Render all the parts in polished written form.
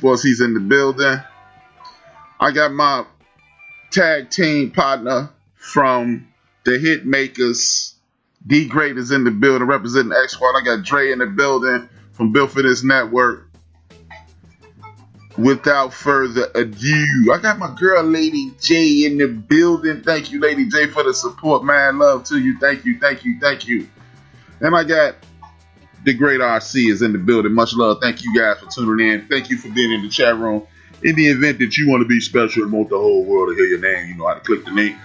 Sports, he's in the building. I got my tag team partner from the Hit Makers. D-Great is in the building representing X Squad. I got Dre in the building from Built for This Network. Without further ado, I got my girl Lady J in the building. Thank you, Lady J, for the support, man. Love to you. Thank you. And I got the great RC is in the building. Much love. Thank you guys for tuning in. Thank you for being in the chat room. In the event that you want to be special and want the whole world to hear your name, you know how to click the link.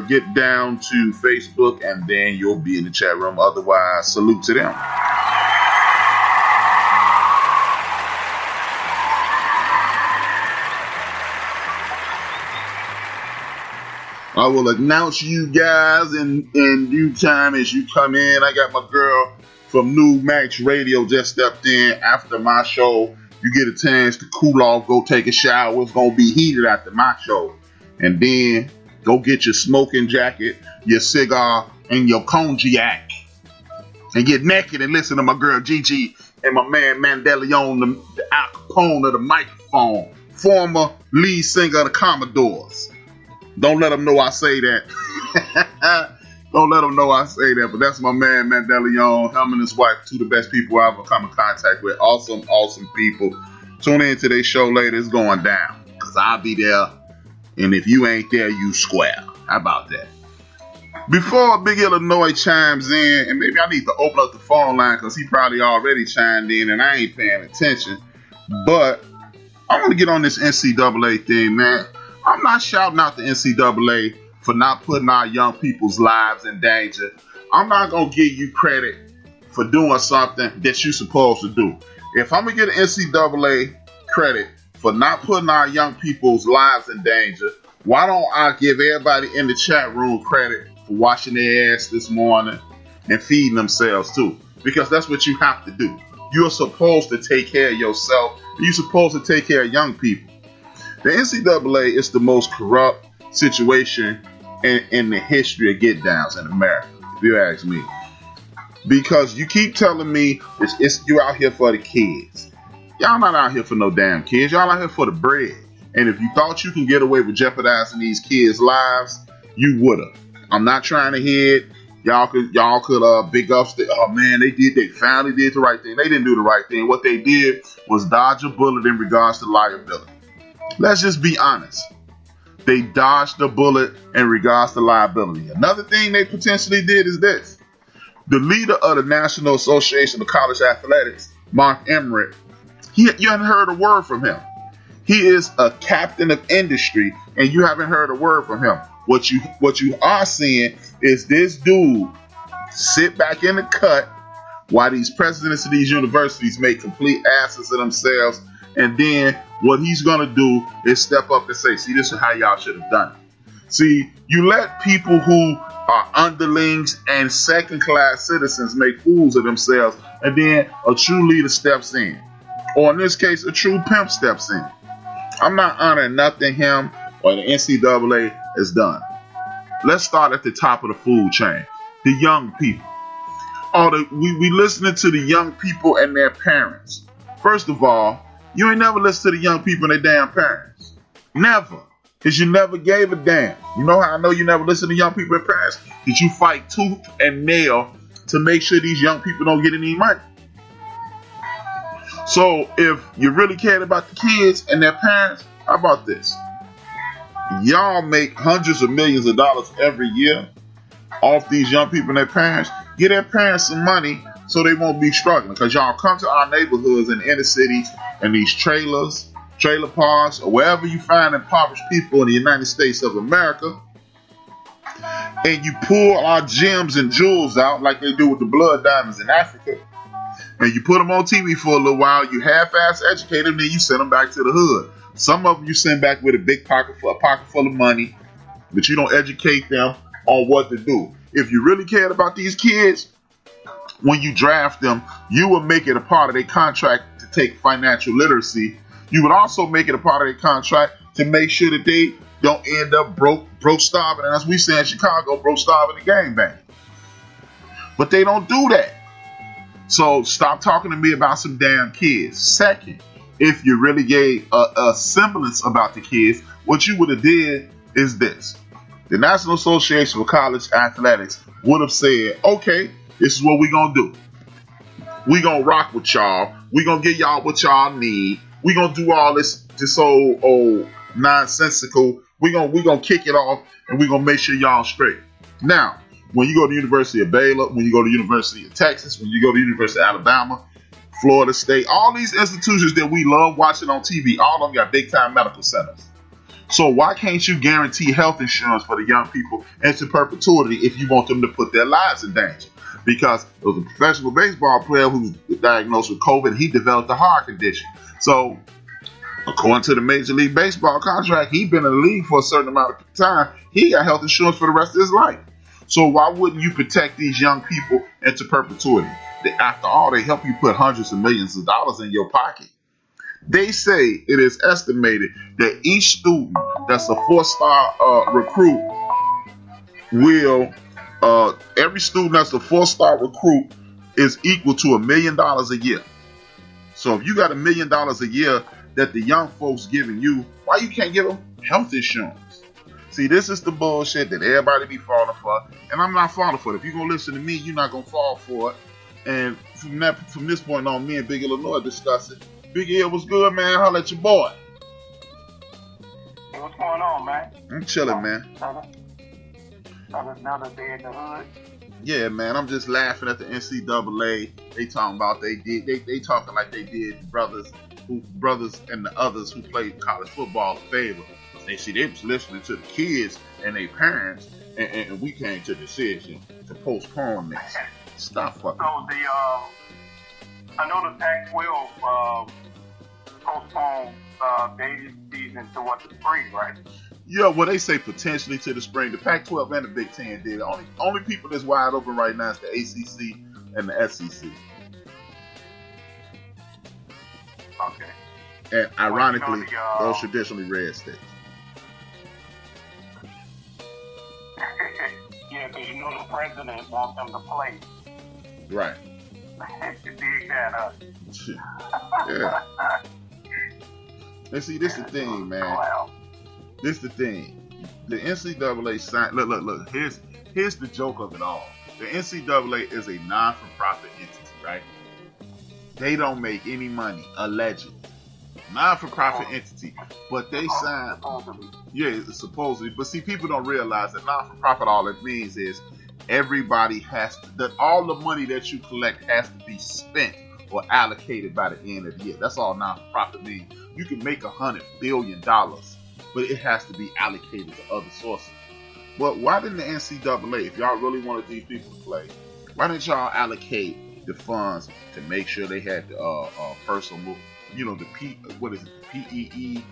Get down to Facebook, and then you'll be in the chat room. Otherwise, salute to them. I will announce you guys in due time as you come in. I got my girl from New Max Radio just stepped in after my show. You get a chance to cool off, go take a shower. It's going to be heated after my show. And then go get your smoking jacket, your cigar, and your cognac. And get naked and listen to my girl Gigi and my man Mandelion, the Al Capone of the microphone. Former lead singer of the Commodores. Don't let them know I say that. Don't let them know I say that. But that's my man, Mandelion. Him and his wife, two of the best people I ever come in contact with. Awesome people. Tune in to their show later. It's going down. Because I'll be there. And if you ain't there, you square. How about that? Before Big Illnois chimes in, and maybe I need to open up the phone line because he probably already chimed in and I ain't paying attention. But I want to get on this NCAA thing, man. I'm not shouting out the NCAA for not putting our young people's lives in danger. I'm not going to give you credit for doing something that you're supposed to do. If I'm going to get an NCAA credit for not putting our young people's lives in danger, why don't I give everybody in the chat room credit for washing their ass this morning and feeding themselves too? Because that's what you have to do. You're supposed to take care of yourself. You're supposed to take care of young people. The NCAA is the most corrupt situation in the history of get downs in America, if you ask me. Because you keep telling me you're out here for the kids. Y'all not out here for no damn kids. Y'all out here for the bread. And if you thought you can get away with jeopardizing these kids' lives, you would've. I'm not trying to hear it. Y'all could big ups. Oh man, they finally did the right thing. They didn't do the right thing. What they did was dodge a bullet in regards to liability. Let's just be honest. They dodged the bullet in regards to liability. Another thing they potentially did is this. The leader of the National Association of College Athletics, Mark Emmert, you haven't heard a word from him. He is a captain of industry, and you haven't heard a word from him. What you are seeing is this dude sit back in the cut while these presidents of these universities make complete asses of themselves. And then what he's going to do is step up and say, see, this is how y'all should have done it. See, you let people who are underlings and second-class citizens make fools of themselves, and then a true leader steps in. Or in this case, a true pimp steps in. I'm not honoring nothing him or the NCAA has done. Let's start at the top of the food chain. The young people. We listening to the young people and their parents. First of all, you ain't never listened to the young people and their damn parents. Never. Because you never gave a damn. You know how I know you never listen to young people and parents? Because you fight tooth and nail to make sure these young people don't get any money. So if you really cared about the kids and their parents, how about this? Y'all make hundreds of millions of dollars every year off these young people and their parents. Give their parents some money so they won't be struggling. Because y'all come to our neighborhoods and inner cities and these trailers, trailer parks, or wherever you find impoverished people in the United States of America, and you pull our gems and jewels out like they do with the blood diamonds in Africa, and you put them on TV for a little while, you half-ass educate them, then you send them back to the hood. Some of them you send back with a pocket full of money, but you don't educate them on what to do. If you really cared about these kids, when you draft them, you would make it a part of their contract to take financial literacy. You would also make it a part of their contract to make sure that they don't end up broke starving, and as we say in Chicago, broke starving and gangbanging. But they don't do that. So stop talking to me about some damn kids. Second, if you really gave a semblance about the kids, what you would have did is this. The National Association for College Athletics would have said, okay, this is what we're going to do. We're going to rock with y'all. We're going to give y'all what y'all need. We're going to do all this old nonsensical. We're going to kick it off, and we're going to make sure y'all straight. Now, when you go to the University of Baylor, when you go to the University of Texas, when you go to the University of Alabama, Florida State, all these institutions that we love watching on TV, all of them got big-time medical centers. So why can't you guarantee health insurance for the young people into perpetuity if you want them to put their lives in danger? Because there was a professional baseball player who was diagnosed with COVID. He developed a heart condition. So according to the Major League Baseball contract, he'd been in the league for a certain amount of time. He got health insurance for the rest of his life. So why wouldn't you protect these young people into perpetuity? After all, they help you put hundreds of millions of dollars in your pocket. They say it is estimated that each student that's a 4-star recruit will, every student that's a 4-star recruit is equal to $1 million a year. So if you got $1 million a year that the young folks giving you, why you can't give them health insurance? See, this is the bullshit that everybody be falling for, and I'm not falling for it. If you're going to listen to me, you're not going to fall for it. And from this point on, me and Big Illnois discuss it. Big Ill, what's good, man? Holla at your boy. Hey, what's going on, man? I'm chilling, man. Another day in the hood. Yeah, man. I'm just laughing at the NCAA. They talking about they talking like they did brothers and the others who played college football a favor. They was listening to the kids and their parents, and we came to the decision to postpone this. Stop fucking. So I know the Pac-12 postponed dating season to what, the spring, right? Yeah, well, they say potentially to the spring. The Pac-12 and the Big Ten did. Only people that's wide open right now is the ACC and the SEC. Okay. And ironically, those traditionally red states. Yeah, because you know the president wants them to play. Right. You dig that, Yeah. And see, this the thing, man. Wow. This the thing. The NCAA signed. Look. Here's the joke of it all. The NCAA is a non-for-profit entity, right? They don't make any money, allegedly. Non-for-profit entity, but they sign. Yeah, it's supposedly. But see, people don't realize that non-for-profit, all it means is everybody has to, that all the money that you collect has to be spent or allocated by the end of the year. That's all non-for-profit means. You can make $100 billion, but it has to be allocated to other sources. But why didn't the NCAA, if y'all really wanted these people to play, why didn't y'all allocate the funds to make sure they had the personal, the PEE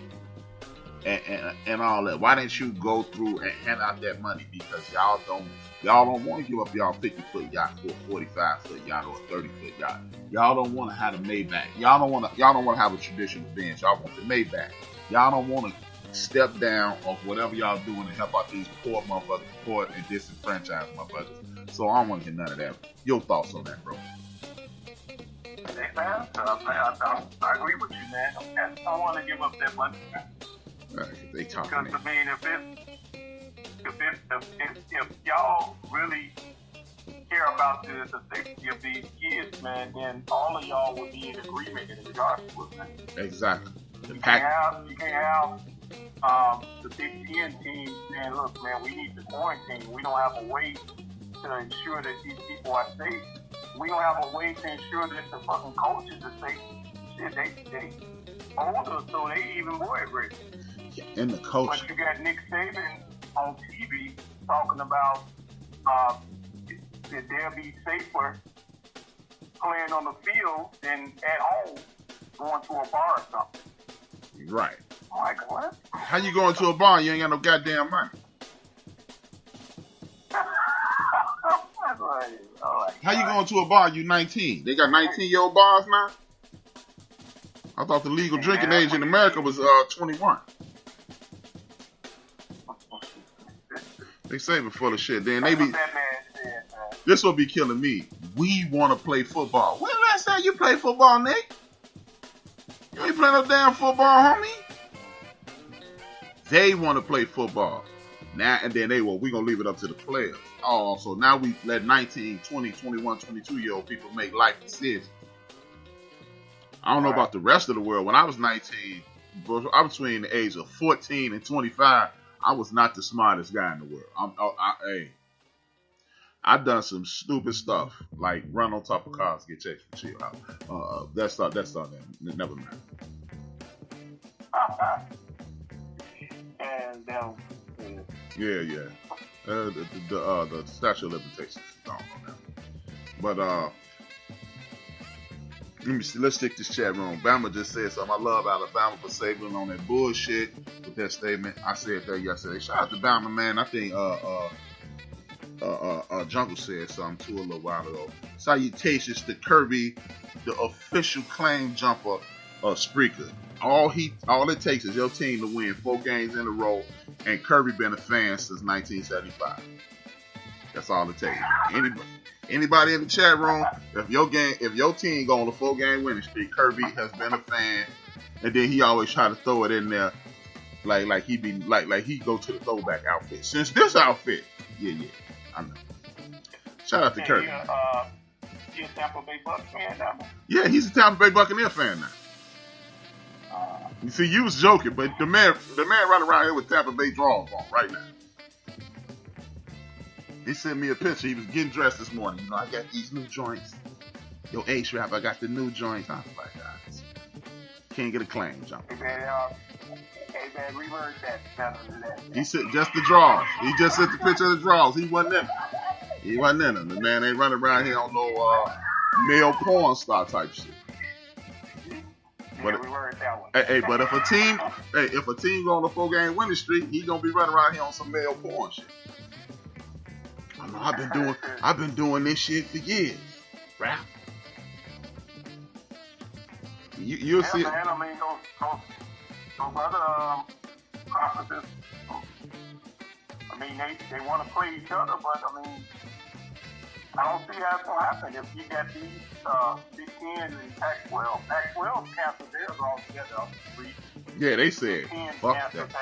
and all that? Why didn't you go through and hand out that money? Because y'all don't want to give up y'all 50-foot yacht for a 45-foot yacht or a 30-foot yacht. Y'all don't want to have a Maybach. Y'all don't want to have a traditional Benz. Y'all want the Maybach. Y'all don't want to step down of whatever y'all doing to help out these poor motherfuckers, poor and disenfranchised motherfuckers. So I don't want to get none of that. Your thoughts on that, bro? Hey, man, I agree with you, man. I don't want to give up that money, man. They talking. Because I mean, if y'all really care about the safety of these kids, man, then all of y'all would be in agreement in regards to it, man. Exactly. You can't have the Big Ten team saying, look, man, we need to quarantine. We don't have a way to ensure that these people are safe. We don't have a way to ensure that the fucking coaches are safe. Shit, they older, so they even more at risk. And the coach. But you got Nick Saban on TV talking about that they'll be safer playing on the field than at home going to a bar or something. Right. I'm like, what? How you going to a bar? You ain't got no goddamn money. How you going to a bar? You 19. They got 19-year-old bars now? I thought the legal drinking age in America was 21. They say it full of shit. Then they be. This will be killing me. We want to play football. When last time you played football, Nick? You ain't playing no damn football, homie. They want to play football. Now and then we gonna leave it up to the players. Oh, so now we let 19, 20, 21, 22-year-old people make life decisions. I don't know about the rest of the world. When I was 19, I was between the age of 14 and 25. I was not the smartest guy in the world. I've done some stupid stuff, like run on top of cars, get chased from chill out. That's not never mind. And yeah. The statute of limitations is gone on that. But let me see. Let's stick this chat room. Bama just said something. I love Alabama for saving on that bullshit with that statement. I said that yesterday. Shout out to Bama, man. I think Jungle said something too a little while ago. Salutations to Kirby, the official claim jumper of Spreaker. All it takes is your team to win 4 games in a row, and Kirby been a fan since 1975. That's all it takes. Anybody in the chat room, if your team go on a 4-game winning streak, Kirby has been a fan, and then he always try to throw it in there, like he be like he go to the throwback outfit. Since this outfit, yeah, I know. Shout out to Kirby. You a Tampa Bay Bucs fan now? Yeah, he's a Tampa Bay Buccaneer fan now. You see, you was joking, but the man running around here with Tampa Bay drawers on right now. He sent me a picture. He was getting dressed this morning. You know, I got these new joints. Yo, HRap, I got the new joints. I was like, guys, can't get a claim, jump. Hey, man, reverse that. He said just the drawers. He just sent the picture of the drawers. He wasn't in them. The man ain't running around here on no male porn star type shit. But, but if a team go on a 4-game winning streak, he gonna be running around here on some male porn shit. I know I've been doing this shit for years, rap. You'll see. Man, I mean, those other conferences. I mean, they want to play each other, but I mean, I don't see how it's gonna happen if you got these Big Ten and Pac-12. Pac-12 canceled theirs altogether. Yeah, they said fuck that.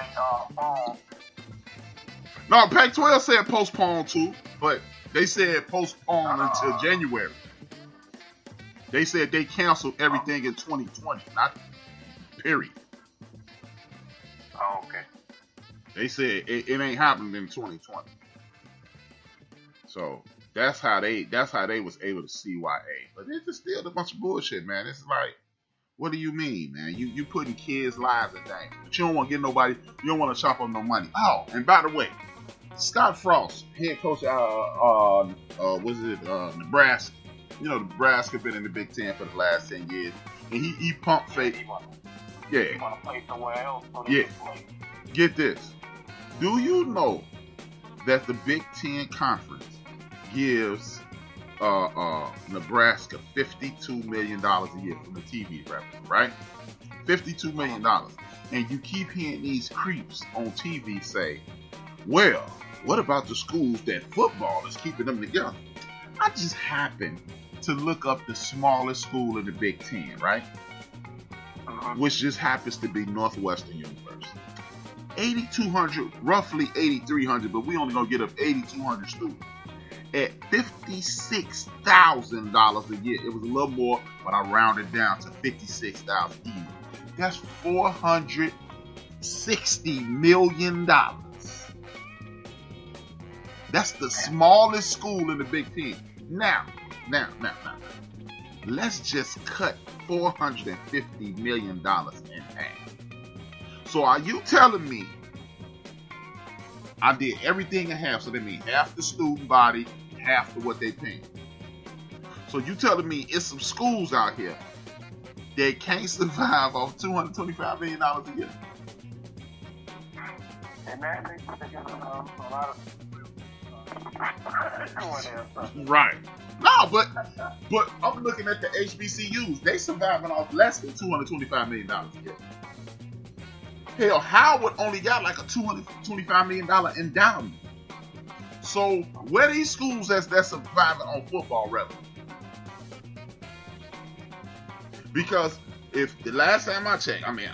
No, Pac-12 said postpone too, but they said postpone until January. They said they canceled everything in 2020, not period. Oh, okay. They said it ain't happening in 2020. So that's how they was able to CYA. But it's just still a bunch of bullshit, man. It's like, what do you mean, man? You putting kids' lives in danger, but you don't want to get nobody. You don't want to chop up no money. Oh, and by the way, Scott Frost, head coach Nebraska. You know, Nebraska been in the Big Ten for the last 10 years, and he pump fake. Yeah. He want to play somewhere else. Yeah. Get this. Do you know that the Big Ten Conference gives Nebraska $52 million a year from the TV revenue, right? $52 million. And you keep hearing these creeps on TV say, well, what about the schools that football is keeping them together? I just happened to look up the smallest school in the Big Ten, right? Which just happens to be Northwestern University. 8,200, roughly 8,300, but we only gonna get up 8,200 students at $56,000 a year. It was a little more, but I rounded down to 56,000 even. That's $460 million. That's the smallest school in the Big Ten. Now, let's just cut $450 million in half. So are you telling me I did everything in half? So that means half the student body, half of what they pay. So you telling me it's some schools out here that can't survive off $225 million a year? And that makes a lot of right. No, but I'm looking at the HBCUs. They surviving off less than $225 million a year. Hell, Howard only got like a $225 million endowment. So where are these schools that's surviving on football revenue? Because if the last time I checked, I mean,